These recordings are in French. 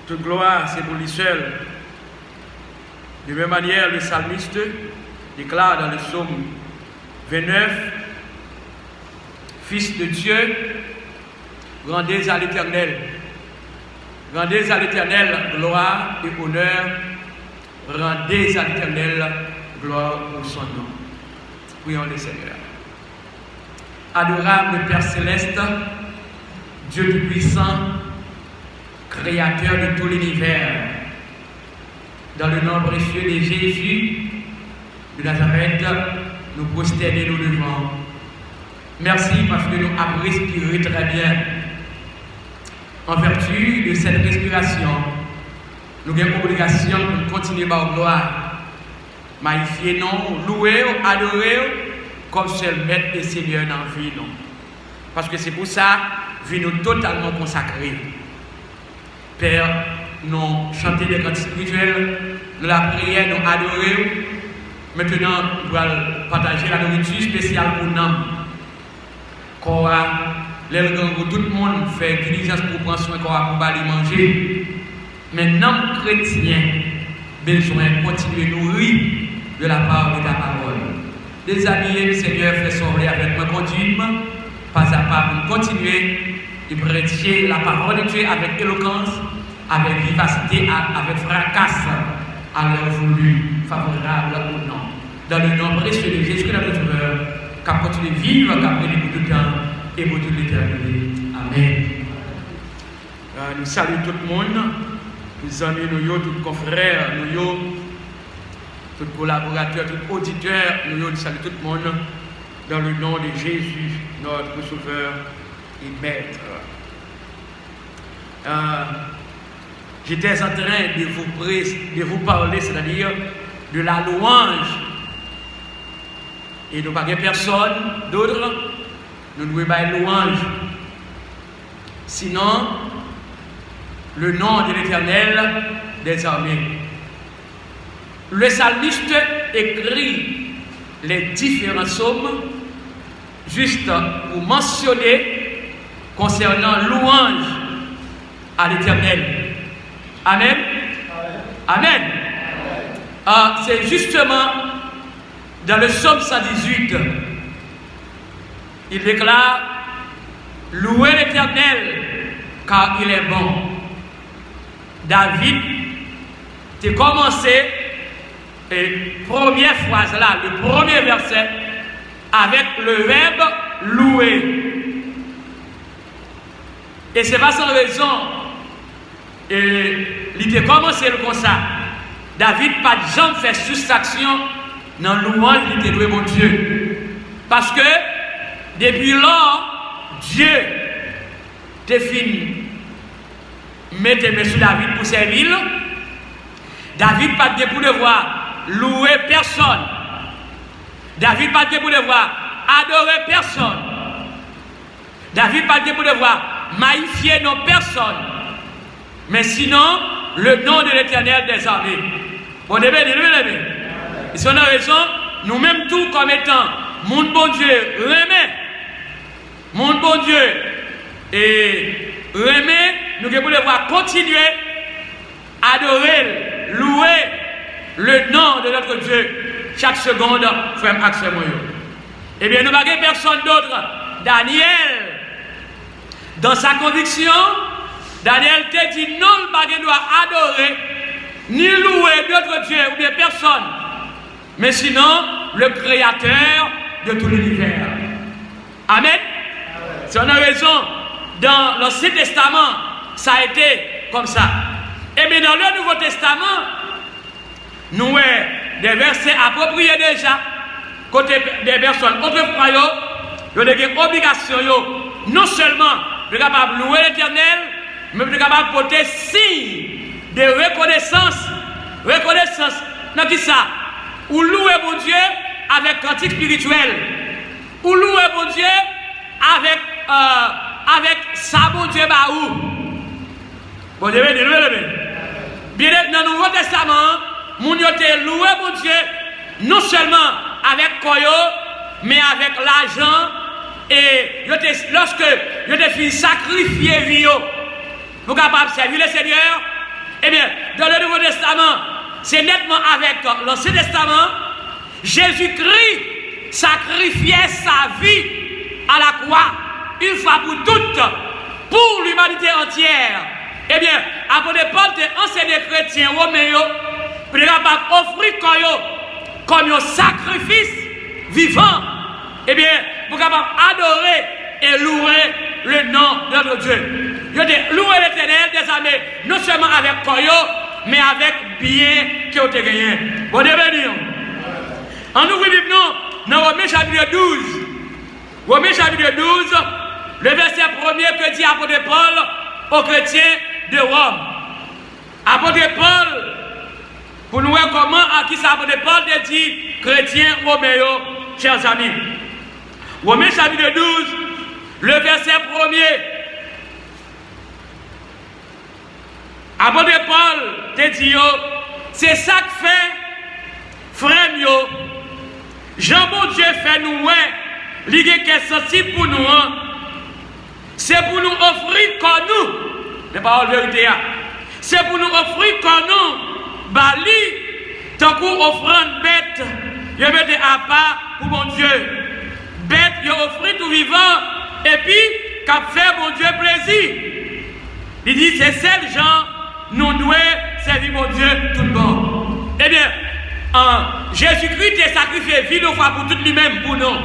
toute gloire, c'est pour lui seul. De même manière, le psalmiste déclare dans le psaume 29, Fils de Dieu, rendez à l'Éternel. Rendez à l'Éternel gloire et honneur. Rendez à l'Éternel gloire pour son nom. Prions le Seigneur. Adorable Père Céleste, Dieu Tout-Puissant, Créateur de tout l'univers, dans le nom précieux de Jésus de Nazareth, nous prosternons nous devant. Merci parce que nous avons respiré très bien. En vertu de cette respiration, nous avons l'obligation de continuer par gloire. Magnifier non, louer, adorer comme seul maître et Seigneur dans la vie. Non. Parce que c'est pour ça que nous totalement consacrés. Père, nous chanter des cantiques spirituels, nous la prière, nous adorer. Maintenant, nous allons partager la nourriture spéciale pour nous. Tout le monde fait diligence pour prendre soin pour aller manger. Maintenant, chrétiens, besoin de continuer à nourrir de la part de ta parole. Déshabiller le Seigneur, fait sortir avec ma conduite, pas à pas pour continuer de prêcher la parole de Dieu avec éloquence, avec vivacité, avec fracas, à l'heure voulue, favorable ou non. Dans le nom précieux de Jésus, notre Sauveur, qu'à continuer de vivre, qu'à briller pour tout le temps et pour toute l'éternité. Amen. Nous saluons tout le monde, nous amis, nous, tous confrères, nous, tous collaborateurs, tous auditeurs, nous saluons tout le monde dans le nom de Jésus, notre Sauveur et Maître. J'étais en train de vous parler, c'est-à-dire de la louange. Et nous n'avons pas personne d'autre, nous devons pas louange. Sinon, le nom de l'Éternel des armées. Le psalmiste écrit les différents psaumes juste pour mentionner concernant louange à l'Éternel. Amen. Amen. C'est justement dans le psaume 118, il déclare « Louez l'Éternel, car il est bon ». David a commencé, et première phrase là, le premier verset, avec le verbe « louer ». Et c'est pas sans raison. Et il a commencé comme ça. David n'a pas jamais fait soustraction dans le louange, il a loué mon Dieu. Parce que depuis lors, Dieu t'a fini. Mettez sur David pour servir. David n'a pas pour devoir louer personne. David n'a pas pour devoir adorer personne. David n'a pas pour devoir magnifier nos personnes. Mais sinon, le nom de l'Éternel des armées. Bon, et si on a raison, nous-mêmes tous comme étant mon bon Dieu, remet. Mon bon Dieu, et remet, nous devons devoir continuer à adorer, louer le nom de notre Dieu chaque seconde, frère Axel Moyo. Eh bien, nous n'avons personne d'autre. Daniel, dans sa conviction, Daniel te dit non, il ne doit adorer ni louer d'autres dieux ou bien personne, mais sinon le créateur de tout l'univers. Amen. Si on a raison, dans l'Ancien Testament, ça a été comme ça. Et bien dans le Nouveau Testament, nous avons des versets appropriés déjà, côté des personnes autrefois, ils ont des obligations, non seulement de capable louer l'Éternel, mais de capable porter signe de reconnaissance. Reconnaissance, dans qui ça? Ou louer mon Dieu avec cantique spirituel. Ou louer mon Dieu avec ça, mon Dieu, baou. Bon, bien, dans le Nouveau Testament, mon Dieu te loué mon Dieu, non seulement avec Koyo, mais avec l'argent. Et lorsque je te fais sacrifier vie, nous sommes capables de servir le Seigneur Eh bien, dans le Nouveau Testament, c'est nettement avec l'Ancien Testament, Jésus-Christ sacrifiait sa vie à la croix, une fois pour toutes, pour l'humanité entière. Eh bien, apôtre Paul était enseigné chrétien romain, pour offrir comme un sacrifice vivant. Eh bien, pour capable adorer et louer le nom de notre Dieu. Il a loué l'Éternel des armées, non seulement avec Koyo, mais avec bien que vous avez gagné. Bon Dieu béni. En nous vivons dans Romains chapitre 12. Romains chapitre 12, le verset 1er que dit apôtre Paul aux chrétiens de Rome. Apôtre Paul, pour nous voir comment à qui ça apôtre Paul dit chrétiens romains, chers amis. Romains chapitre 12, le verset 1er. Apôtre Paul te dit, c'est ça que fait, frère, Jean bon Dieu fait nous, l'idée qui est sensible pour nous, c'est pour nous offrir comme nous, les paroles vérité, c'est pour nous offrir comme nous, bali, tant qu'on offrande bête, il met à part pour mon Dieu, bête, il offre tout vivant, et puis, qu'a fait mon Dieu plaisir. Il dit, c'est celles gens, nous devons servir mon Dieu tout le monde. Eh bien, Jésus-Christ est sacrifié vie de fois pour tout lui-même, pour nous.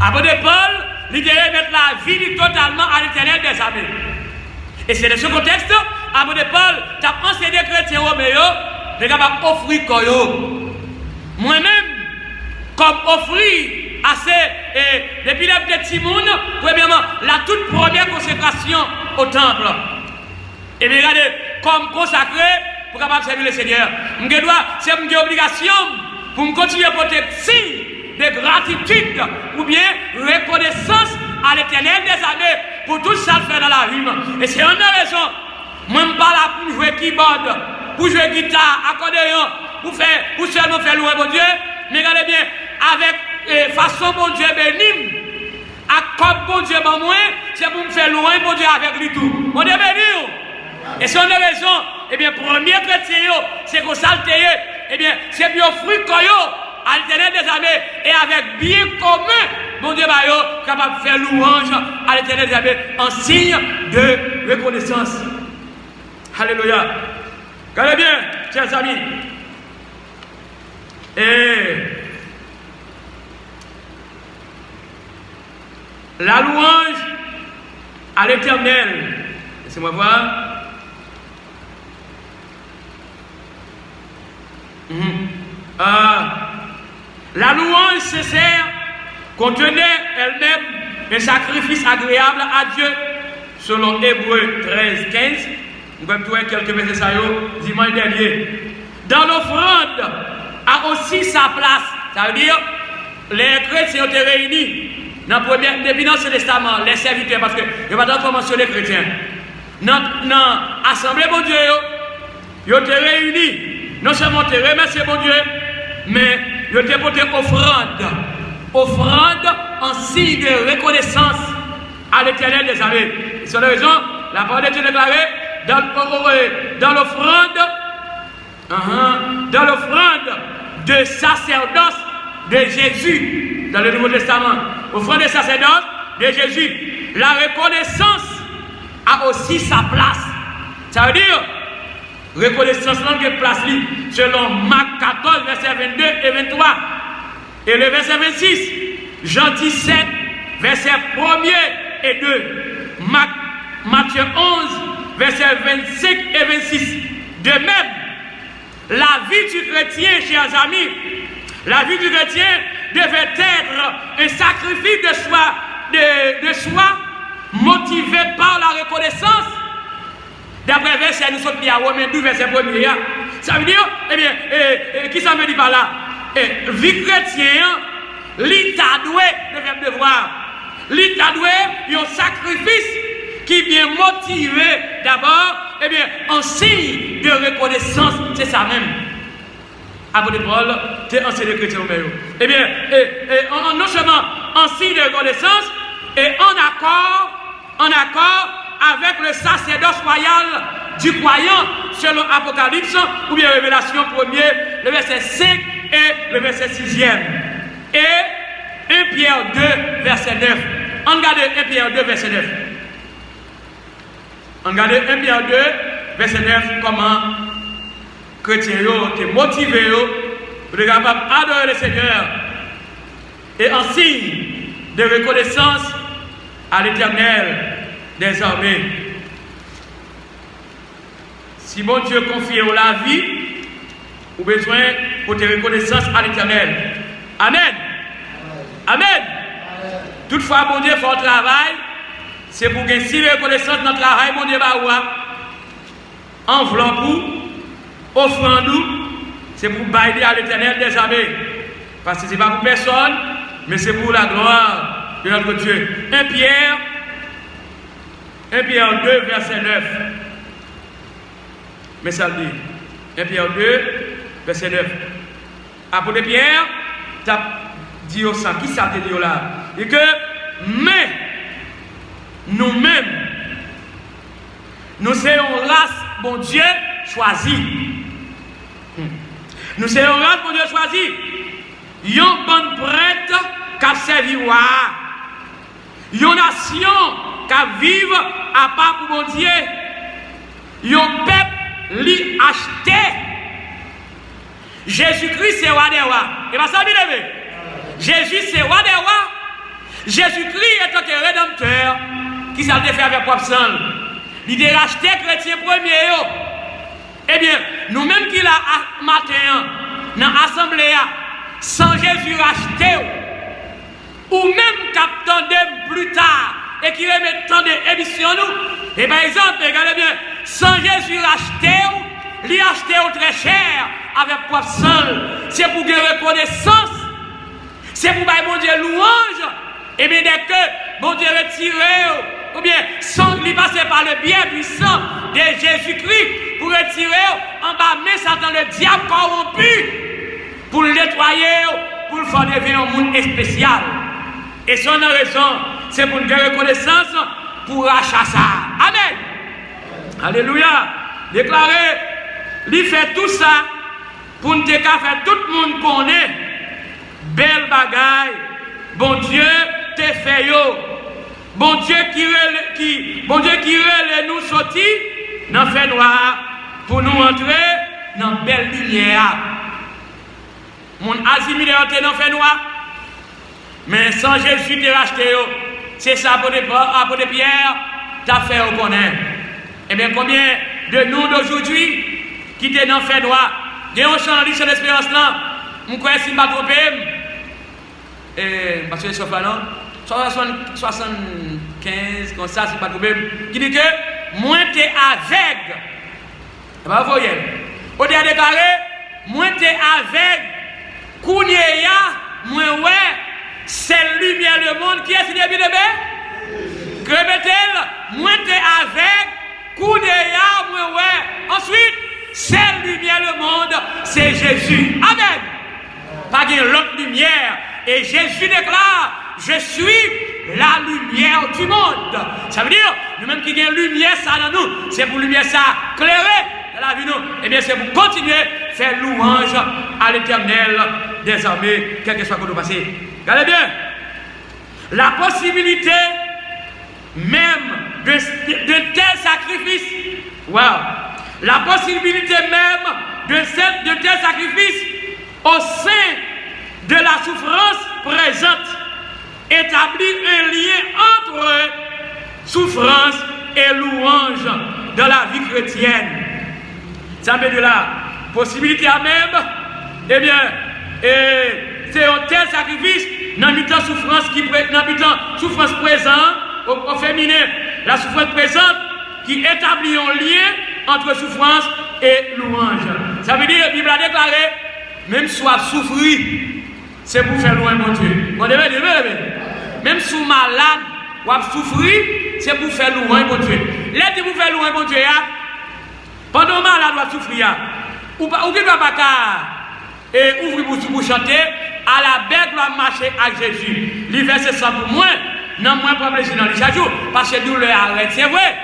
Apôtre Paul, il devait mettre la vie totalement à l'Éternel des armées. Et c'est dans ce contexte, apôtre Paul, tu as enseigné chrétien romain, de capable offrir koyo. Moi-même, comme offrir assez, depuis les petits monde, premièrement, la toute première consécration au temple. Et bien, regardez, comme consacré pour capable servir le Seigneur. C'est une obligation pour me continuer à porter signe de gratitude ou bien reconnaissance à l'Éternel des armées pour tout ça fait dans la vie. Et c'est une raison. Moi, je ne suis pas là pour jouer keyboard, pour jouer guitare, accordéon, pour seulement faire louer mon Dieu. Mais regardez bien, avec façon mon Dieu béni, à comme mon Dieu bon moi, c'est pour me faire louer mon Dieu avec lui tout. Mon Dieu béni. Et c'est une raison, eh bien, premier chrétien, c'est qu'on s'altéie, eh bien, c'est bien fruit à l'Éternel des armées, et avec bien commun, mon Dieu, capable de faire louange à l'Éternel des armées en signe de reconnaissance. Alléluia. Regardez bien, chers amis. Et la louange à l'Éternel, laissez-moi voir. La louange sincère contenait elle-même un sacrifice agréable à Dieu, selon Hébreux 13, 15. Nous allons trouver quelques versets dimanche dernier. Dans l'offrande a aussi sa place. Ça veut dire, les chrétiens étaient réunis depuis l'Ancien Testament, les serviteurs, parce que je ne vais pas mentionner les chrétiens. Dans l'Assemblée, mon Dieu, ils étaient réunis. Non seulement te remercier mon Dieu, mais je t'ai porté offrande en signe de reconnaissance à l'Éternel des armées. C'est la raison, la parole est déclarée dans l'offrande de sacerdoce de Jésus dans le Nouveau Testament. Offrande de sacerdoce de Jésus. La reconnaissance a aussi sa place. Ça veut dire reconnaissance langue place selon Marc 14, verset 22 et 23. Et le verset 26, Jean 17, verset 1er et 2. Matthieu 11, verset 25 et 26. De même, la vie du chrétien, chers amis, la vie du chrétien devait être un sacrifice de soi motivé par la reconnaissance. D'après verset, nous sommes à Romains 12, verset 1er. Ça veut dire, eh bien, qui ça me dit par là? Vie chrétienne, l'État doit, le verbe devoir, l'État doit, un sacrifice qui vient motiver d'abord, eh bien, en signe de reconnaissance, c'est ça même. Apôtre Paul, tu es enseigné chrétien au meilleur. Eh bien, non seulement en signe de reconnaissance, et en accord avec le sacerdoce royal du croyant selon Apocalypse ou bien Révélation 1er, le verset 5 et le verset 6e. Et 1 Pierre 2, verset 9. On regarde 1 Pierre 2, verset 9. On regarde 1 Pierre 2, verset 9, comment chrétiens sont motivés pour être capables d'adorer le Seigneur et en signe de reconnaissance à l'Éternel des armées. Si bon Dieu confie la vie, ou besoin pour te reconnaissance à l'Éternel. Amen. Amen. Toutefois, bon Dieu fait un travail, c'est pour que si reconnaissance dans le travail, bon Dieu va voir, enveloppe ou offrande nous, c'est pour bailler à l'Éternel des armées. Parce que ce n'est pas pour personne, mais c'est pour la gloire de notre Dieu. 1 Pierre 2, verset 9. Mais ça dit, 1 Pierre 2, verset 9. Apôtre Pierre, tu as dit au sang, qui ça te dit là? Et que, mais, nous-mêmes, nous sommes race, bon Dieu, choisie. Nous sommes race, bon Dieu, choisie. Yon bonne prêtre qui a servi yon nation qui vive à part pour bon Dieu. Yon peuple li acheté. Jésus-Christ c'est roi des rois. Et pas ça bien aimé. Jésus c'est roi des rois. Jésus-Christ est un rédempteur qui s'est fait avec propre sang. Il a racheté chrétien premier. Eh bien, nous-mêmes qui l'a matin dans l'assemblée, sans Jésus racheté, ou même qu'attendait plus tard et qui remet tant d'émissions nous, et par exemple, regardez bien, sans Jésus racheté, lui acheté très cher avec propre sang, c'est pour gagner reconnaissance, c'est pour bailler mon Dieu louange, et bien dès que mon Dieu retiré, ou bien sans lui passer par le bien puissant de Jésus-Christ pour retirer en bas, mais Satan le diable corrompu pour le nettoyer, pour le faire devenir un monde spécial. Et son raison, c'est pour une reconnaissance pour racheter ça. Amen. Alléluia. Déclarer, lui fait tout ça pour nous faire tout le monde connaître. Belle bagaille. Bon Dieu te fait yo. Bon Dieu qui nous sortir dans fait noir pour nous entrer dans belle lumière. Mon Azimile est dans fait noir. Mais sans Jésus te racheter, c'est ça pour des pierres, t'as fait reconnaître. Et bien combien de nous d'aujourd'hui qui étaient dans fait noir, de un chant de l'espérance là, je crois que si je ne me trompe, parce que c'est non 75, comme ça, c'est pas de problème, qui dit que moi t'es aveugle. Vous voyez, au dernier déclaré, moi t'es aveugle, Kounéa, moi ouais, c'est lumière le monde, qui est signé bien aimé? Répétez-le, moi t'es aveugle, Kounéa, moi ouais. Ensuite, c'est lumière le monde, c'est Jésus. Amen. Pas de l'autre lumière. Et Jésus déclare, je suis la lumière du monde. Ça veut dire, nous-mêmes qui avons lumière ça dans nous, c'est pour lumière ça clairer dans la vie nous. Eh bien, c'est pour continuer à faire louange à l'Éternel des armées, quel que soit le passé. Regardez bien, la possibilité même de tel sacrifice, wow, la possibilité même de tel sacrifice au sein de la souffrance présente établit un lien entre souffrance et louange dans la vie chrétienne. Ça veut dire la possibilité à même, eh bien, c'est un tel sacrifice dans le temps souffrance souffrance présente au féminin, la souffrance présente qui établit un lien entre souffrance et louange. Ça veut dire, la Bible a déclaré, même soit souffrir, c'est pour faire louer mon Dieu. Même si malade, ou à souffrir, c'est pour faire louer mon Dieu. Là, pour faire louer mon Dieu, pendant malade, ou à souffrir, ou qui ne va pas ouvrir pour chanter, à la bête doit marcher avec Jésus. L'hiver, c'est ça pour moi. Non, moi, pas plaisir dans les chaque jour, parce que nous le arrête, c'est vrai.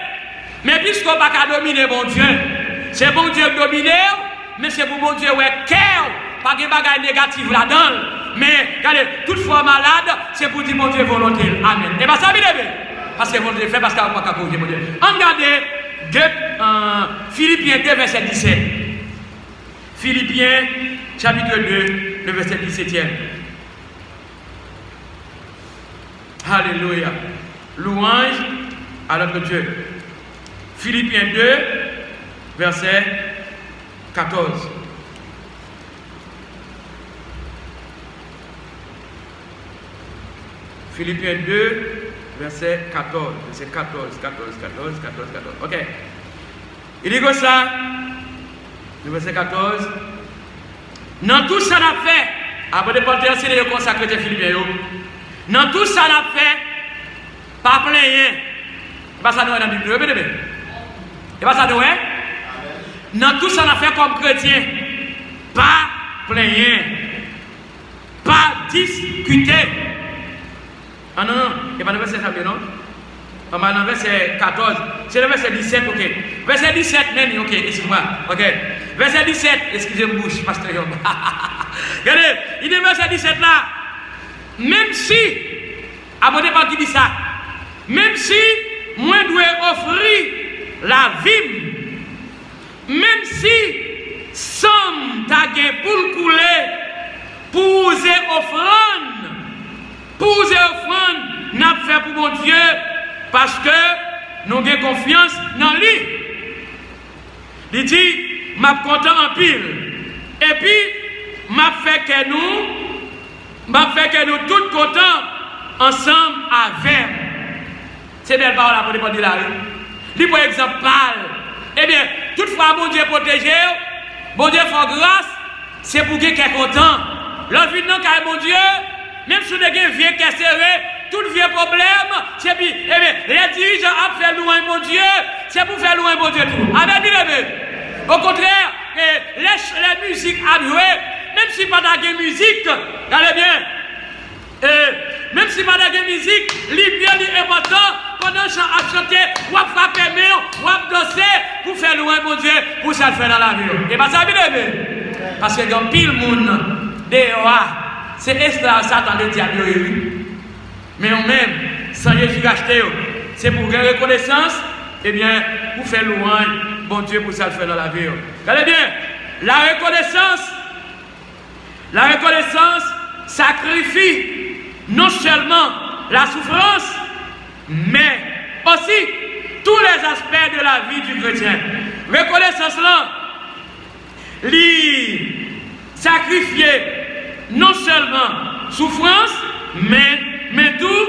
Mais puisqu'on n'a pas dominer bon Dieu, c'est bon Dieu dominer, mais c'est pour bon Dieu ouais cœur, pas de bagaille négative là-dedans. Mais regardez, toutefois malade, c'est pour dire bon Dieu volonté. Amen. Et bien ça bien aimé. Parce que bon Dieu fait parce qu'on n'a pas corriger bon Dieu. Regardez Philippiens 2 verset 17. Philippiens chapitre 2, le verset 17e. Alléluia. Louange à notre Dieu. Philippiens 2, verset 14. Philippiens 2, verset 14. Verset 14. Ok. Il dit comme ça, le verset 14. Dans tout ça, on a fait, après de porter un signe de consacré de Philippiens, dans tout ça, on a fait, pas plein rien. Pas ça, nous, dans la Bible, et pas ça, nous, dans tout ça, on a fait comme chrétien, pas plein rien, pas discuter. Ah non, et pas le verset 7, non? On va dans le verset 14, c'est le verset 17, ok. Verset 17, même, ok, excuse-moi, ok. Verset 17, excusez-moi, bouche, pasteur. Regardez, il dit verset 17 là, même si, abonnez pas qui dit ça, même si, moi, je dois offrir la vie, même si, somme tagué pour le couler, pour oser offrande, n'a fait pour mon Dieu, parce que nous avons confiance dans lui. Il dit, m'a content en pile. Et puis, m'a fait que nous tous contents ensemble avec. C'est belle parole pour répondre là. Lui, par exemple, parle. Eh bien, toutefois, mon Dieu protégé, bon Dieu fait grâce, c'est pour qu'il soit content. L'envie de nous, car mon Dieu, même si vous avez un vieux qui est serré, tout vieux problème, c'est bien. Eh bien, les dirigeants ont fait louer mon Dieu, c'est pour faire louer mon Dieu tout. Amen, bien aimé. Au contraire, les musiques à jouer, même si pas de musique, regardez bien, même si pas de musique, c'est important, pendant que chant à chanter, ou à frapper main, ou à danser, pour faire louer mon Dieu, pour ça le faire dans la vie. Et pas ça, bien aimé. Parce que dans pile monde, dehors, c'est esclave Satan le diable. Mais nous-mêmes, sans Jésus acheter, c'est pour gagner reconnaissance, et bien, pour faire louange, bon Dieu, pour ça le faire dans la vie. Regardez bien, la reconnaissance sacrifie non seulement la souffrance, mais aussi tous les aspects de la vie du chrétien. Reconnaissance là, lui sacrifier non seulement souffrance, mais tout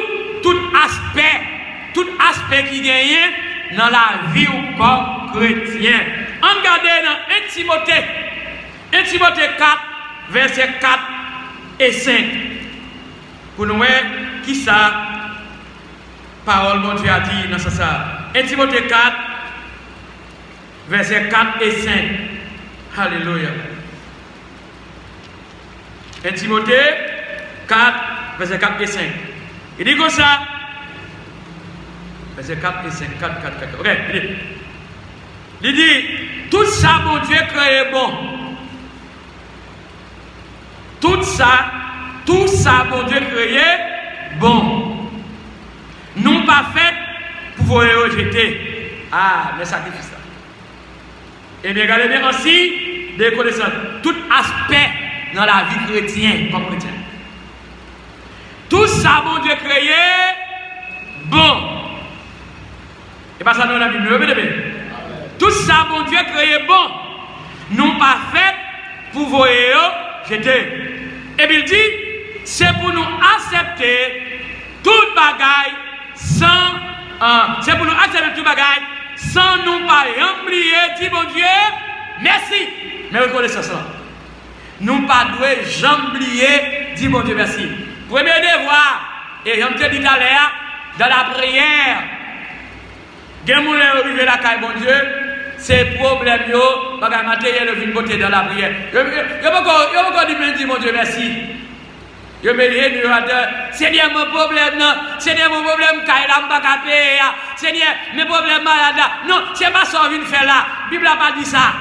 aspect qui gagne dans la vie ou pas chrétien. Regardez dans 1 Timothée 4, versets 4 et 5. Pour nous voir qui ça, parole mon Dieu a dit dans ça. 1 Timothée 4, versets 4 et 5. Alléluia. 1 Timothée 4, versets 4 et 5. Il dit comme ça. Versets 4 et 5. 4. Ok, il dit, tout ça, mon Dieu, créé bon. Tout ça, mon Dieu, créé bon. Non pas fait pour vous rejeter. Ah, mais sacrifice ça. Et bien, regardez bien aussi, des connaissances. Tout aspect dans la vie chrétienne, comme chrétien. Tout ça, mon Dieu, créé bon. Et pas ça dans la Bible, tout ça, mon Dieu, créé bon. Non pas fait pour vous jeter. Et bien, il dit, c'est pour nous accepter toute bagaille sans. C'est pour nous accepter toute bagaille sans nous pas oublier, dit mon Dieu, merci. Mais reconnaissez ça. Nous pas doués jamais oublier, dit mon Dieu, merci. Premier devoir, et j'en te dis tout à l'heure, dans la prière, Gen arrivé la caille, bon Dieu, c'est problème, bagage matériel, de beauté dans la prière. Yo pas encore dit, mon Dieu, merci. Je me dis, Seigneur, mon problème, non. Seigneur, mon problème, Kaila, m'baka payer. Seigneur, mes problèmes malades. Non, c'est pas ça qu'on vient faire là. La Bible n'a pas dit ça.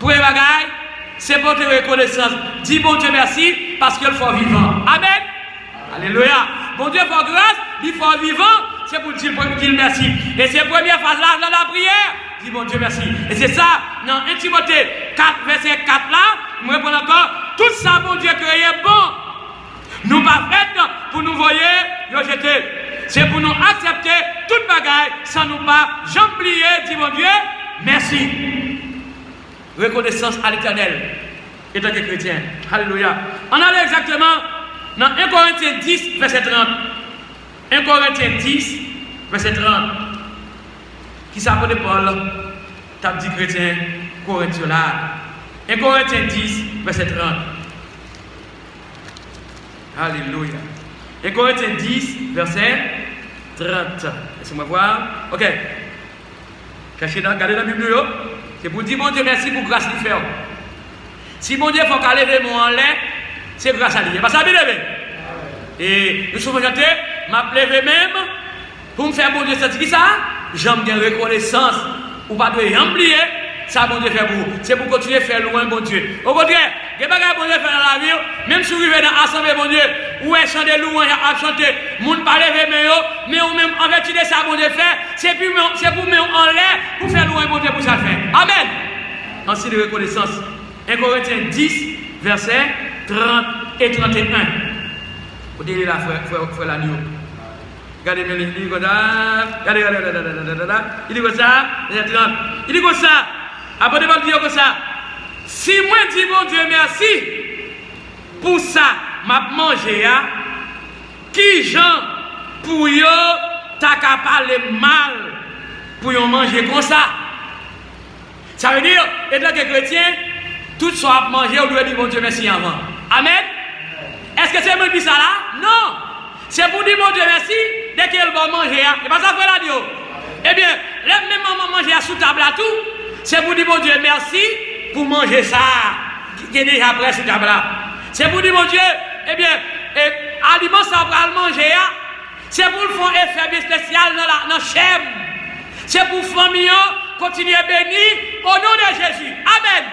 Pour les bagailles, c'est pour te reconnaissance. Dis bon Dieu merci parce qu'il faut vivant. Amen. Alléluia. Bon Dieu, pour grâce, il faut vivant. C'est pour dire merci. Et c'est la première phase là dans la prière. Dis bon Dieu merci. Et c'est ça, dans 1 Timothée 4, verset 4 là, je me réponds encore, tout ça, bon Dieu, créé bon. Nous pas fait pour nous voyer, nous jeter. C'est pour nous accepter toute bagaille sans nous pas jamais oublier, dis bon Dieu, merci. Reconnaissance à l'Éternel, étant que chrétien. Alléluia. On allait exactement dans 1 Corinthiens 10, verset 30. 1 Corinthiens 10, verset 30. Qui s'appelle Paul, t'as dit chrétien, Corinthiens là. 1 Corinthiens 10, verset 30. Alléluia. 1 Corinthiens 10, verset 30. Laissez-moi voir. Ok. Cachez dans, regardez dans la Bible. C'est pour dire, bon Dieu, merci pour grâce qu'il fait. Si bon Dieu faut qu'à lever mon en l'air, c'est grâce à lui. Pas ça, bien levé. Et nous sommes chantés, m'a levé même pour me faire bon Dieu, c'est qui ça? J'aime bien reconnaissance. Ou pas de oublier, ça bon Dieu fait pour vous. C'est pour continuer à faire loin bon Dieu. Au contraire, il y a des choses bon Dieu fait dans la vie, même si vous vivez dans l'assemblée bon Dieu, ou est chanter louange à chanter, moun pas lever mais ou même en vertu de ça bon Dieu fait, c'est pour mettre en l'air pour faire loin bon Dieu pour ça faire. Amen. Ainsi de reconnaissance. 1 Corinthiens 10, versets 30 et 31. Vous dites là, frère l'agneau. Regardez bien, il dit comme ça. Regardez. Il dit comme ça. Il dit comme ça. Après, il va dire comme ça. Si moi dis mon Dieu merci pour ça, m'a mangé, qui gens pour yo t'as qu'à parler mal pour yo manger comme ça. Ça veut dire, étant que chrétien, tout soit manger, on doit dire mon Dieu merci avant. Amen. Est-ce que c'est moi qui dis ça là? Non. C'est pour dire mon Dieu merci dès qu'elle va manger. Et pas ça fait la Dieu. Eh bien, même maman manger sous table à tout, c'est pour dire mon Dieu merci pour manger ça qui est déjà prêt sous table là. C'est pour dire mon Dieu, eh bien, aliment ça pour manger, c'est pour le faire effet spécial dans la chaîne. C'est pour famille continuer à bénir au nom de Jésus. Amen.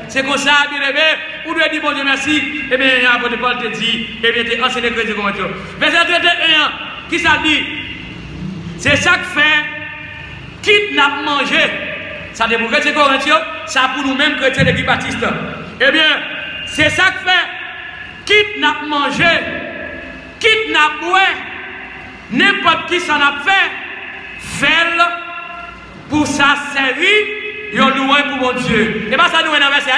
C'est comme ça, bien aimé, vous devez dire bon Dieu merci. Eh bien, l'apôtre Paul te dit, eh bien, tu es enseigné chrétien comme tu. Verset 31, qui ça dit? C'est ça que fait, quitte n'a pas mangé. Ça dit pour chrétien Corinthien, ça pour nous-mêmes chrétiens de Baptiste. Eh bien, c'est ça que fait, quitte n'a pas mangé, quitte n'a pas boire, n'importe qui ça n'a fait, fait pour ça servir. Yo loué pour mon Dieu. Et pas ça nous dans verset.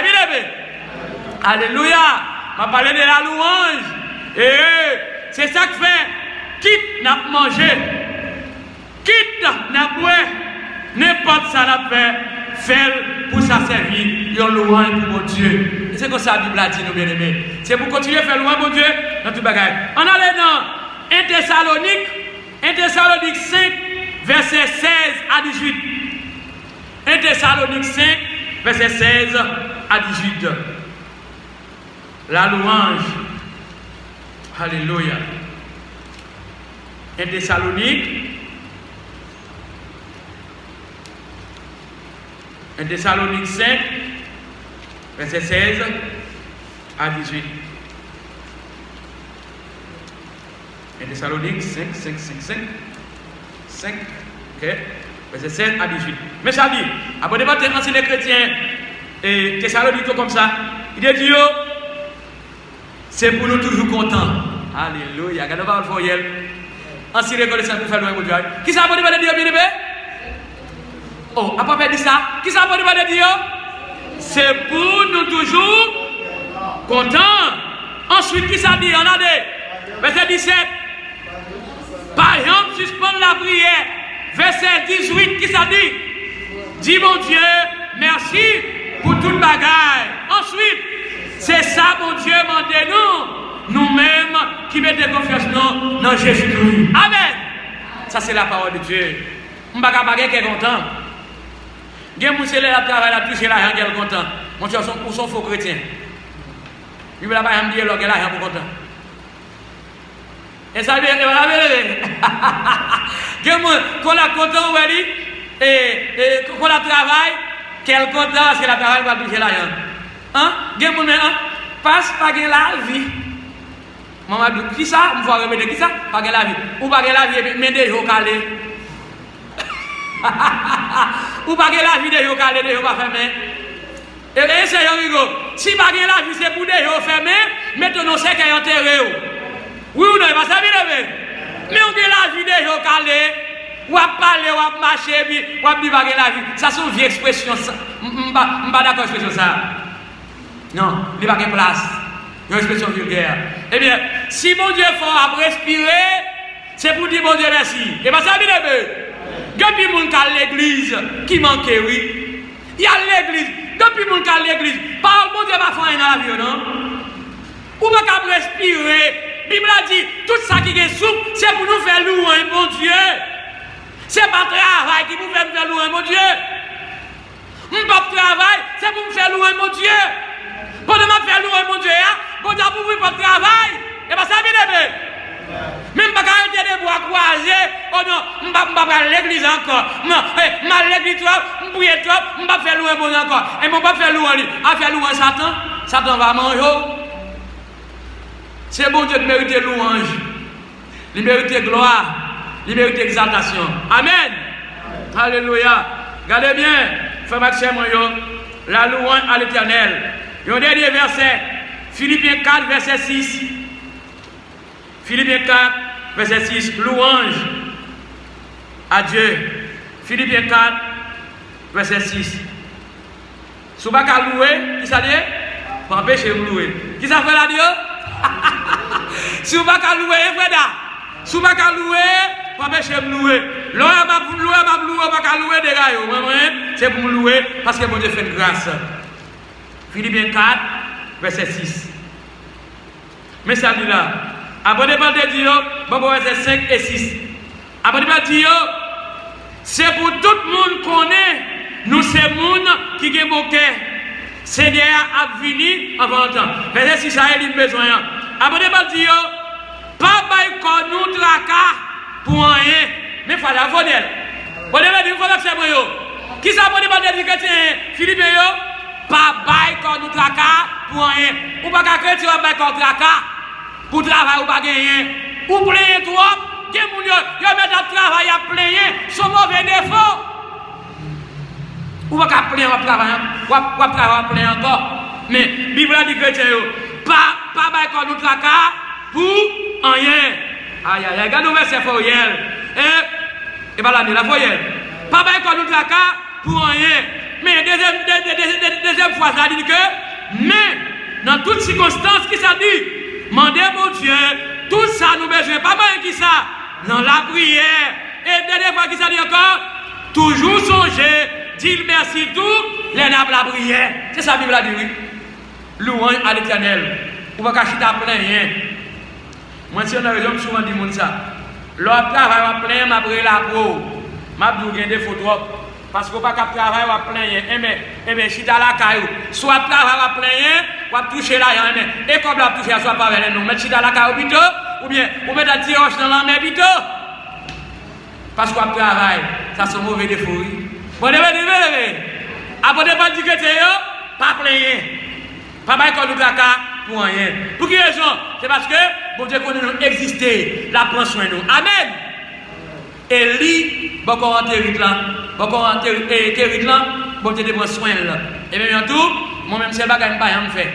Alléluia. On va parler de la louange. Et c'est ça que fait. Quitte n'a mangé. Quitte n'a boire. N'importe ça n'a fait pour ça servir. Yo louange pour mon Dieu. C'est comme ça la Bible a dit nous bien aimés. C'est pour continuer à faire louange pour Dieu dans tout bagaille. On allait dans 1 Thessalonique 5 verset 16 à 18. 1 Thessalonique 5, verset 16 à 18. La louange. Alléluia. 1 Thessalonique 5, verset 16 à 18. 1 Thessalonique 5. Ok. Verset 7 à 18. Mais ça dit, après de votre ancien chrétien et Thessalonique comme ça, il dit Dieu, c'est pour nous toujours contents. Alléluia. Regardez pas le foyer. Ancien reconnaissant pour faire loin pour Dieu. Qui ça peut dire Dieu, bien aimé? Oh, à pas dit ça. Qui ça peut dire Dieu? C'est pour nous toujours contents. Ensuite, qui ça dit? On a des. Verset 17. Par exemple, suspendre la prière. Verset 18, qui ça dit? Dis mon Dieu, merci pour toute bagaille. Ensuite, c'est ça, mon Dieu, mandez-nous, nous-mêmes qui mettons confiance dans Jésus-Christ. Amen. Ça, c'est la parole de Dieu. Je ne vais pas qui est content. Il y a des gens qui travaillent, la touche l'argent, qui est content. Mon Dieu, ils sont faux chrétiens. Il ne va pas me dire qu'il a pour content. Et ça veut dire que quand la content, et quand la travaille, quel content, parce que la travail va toucher l'argent. Hein? Passe par la vie. Maman dit, qui ça? Je vais répéter, qui ça? Par la vie. Ou par la vie, mais des jours calés. Ou par la vie, des jours calés, des jours pas fermés. Et c'est Rigo. Si par la vie, c'est pour des jours fermés, maintenant c'est qu'il y a enterré. Oui ou non, il va s'avérer. Mais on a la vie des jours calés. Ou à parler, ou à marcher, ou à vivre la vie. Ça, c'est une vieille expression. Je ne suis pas d'accord avec ça. Non, il n'y a pas de place. Une expression vulgaire. Eh bien, si mon Dieu faut à respirer, c'est pour dire mon Dieu merci. Et bien, ça veut dire depuis mon cas l'église qui manquait, oui. Il y a l'église. Depuis mon cas l'église. Par mon Dieu va faire dans la vie, non? Ou pas respirer. La Bible a dit, tout ça qui est souple, c'est pour nous faire louer mon Dieu. C'est pas travail qui vous fait me faire louer mon Dieu. Pas travail, c'est pour me faire louer mon Dieu. Pour me faire louer mon Dieu, pour dire pour vous pas de travail. Et bien ça vient de même pas arrêter de boire croiser. Oh non, je ne vais pas aller à l'église encore. Non, je vais aller à l'église trop, je vais prier trop, je ne vais pas faire louer mon Dieu encore. Et je ne vais pas faire louer lui. À faire louer Satan, Satan va manger. C'est bon Dieu de mériter louange. Il mérite gloire. Il mérite exaltation. Amen. Alléluia. Regardez bien, frère Maxime, la louange à l'Éternel. Et au dernier verset, Philippiens 4, verset 6. Philippiens 4, verset 6. Louange à Dieu. Philippiens 4, verset 6. Si vous ne pouvez pas louer, qui ça dit? Pour empêcher de louer. Qui ça fait la Dieu? Si vous ne pouvez pas louer, frère. Si vous ne pouvez pas louer, pour empêcher de louer. L'on va louer des gars. C'est pour me louer parce que mon Dieu fait une grâce. Philippiens 4, verset 6. Mais ça dit là. Abonnez-vous de Dieu, verset 5 et 6. Abonnez-vous de Dieu, c'est pour tout le monde qu'on est. Nous, c'est le monde qui a bon cœur. Seigneur a fini avant le temps. Verset 6, ça a besoin. Abonnez-vous de Dieu, pas bail nous tracas pour rien. Mais il faut la fondelle. Abonnez-vous de Dieu, il faut l'accepter. Qui s'abonnez-vous de Dieu, chrétien Philippe, pas bail nous tracas pour rien. Ou pas qu'à chrétien, bail tracas. Pour travailler ou pas gagner, ou plaigner trop, que mon Dieu, il met à travailler à plaigner, son mauvais défaut. Ou pas qu'à plaigner, ou travailler à plaigner encore. Mais la Bible a dit que pas bail nous tracas pour rien. Aïe aïe, regarde le verset foyel. Et bien là, la foyel. Pas bail nous tracas pour rien. Mais deuxième fois, ça dit que, mais dans toutes circonstances, qui ça dit? Mandez mon Dieu, tout ça nous besoin, pas mal qui ça, dans la prière. Et dernière fois qui ça dit encore, toujours songer, dire merci tout, les nappes la prière. C'est ça la Bible a dit, oui. Louange à l'Éternel. Ou pas cacher ta plein rien. Moi, si on a raison, souvent dit ça. L'autre travail va plein, m'a pris la pro. M'a dit des photos. Parce qu'on pas qu'à travailler à plein. Eh bien, si tu as la caillou, soit travailler à plein, ou toucher la main. Et comme la toucher, soit pas avec nous. Mais si tu as la caillou, ou bien, ou mettre un petit roche dans la main, parce qu'on travaille, ça c'est un mauvais défaut. Bon, après, pas dire que tu pas plein. Pas mal comme nous caca pour rien. Pour quelle raison? C'est parce que, bon Dieu, qu'on nous exister, la prend soin de nous. Amen. Et lui, beaucoup en territoire là, beaucoup en territoire là, bon Dieu prend soin là. Et bien tout, moi-même c'est bagage pas me fait.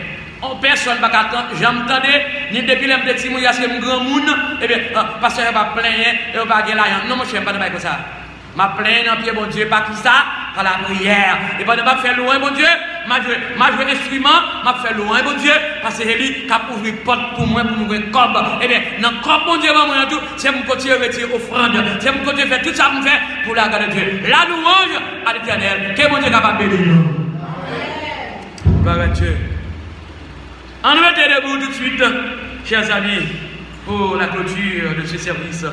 Personne pas attendre, j'entendais ni depuis les petits mouillas c'est un grand monde, et bien parce que pas plein et pas gagner l'argent. Non, moi je ne pas de comme ça. Ma plainte dans pied bon Dieu pas qui ça par la prière. Et pendant m'a faire loin bon Dieu, m'a joué instrument, m'a fait loin bon Dieu parce que c'est lui qui a ouvert porte pour moi pour me cob. Et bien dans cob bon Dieu moi tout, c'est mon côté retirer offrande, c'est mon côté faire tout ça pour faire pour la garde de Dieu. La louange à l'Éternel, que bon Dieu capable de bénir. Amen. Dieu. On va être debout tout de suite, chers amis, pour la clôture de ce service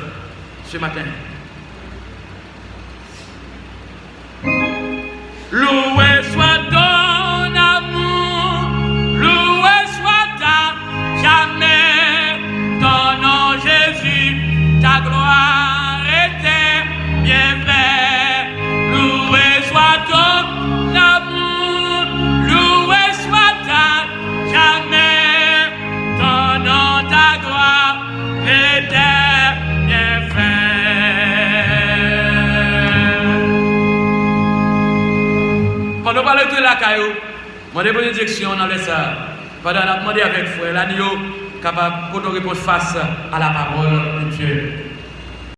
ce matin. Loué soit ton amour, loué soit ta nous parlons de la caillou. Mon bénédiction dans les ça. Pendant qu'on a demandé avec frère Lanio capable de répondre face à la parole de Dieu.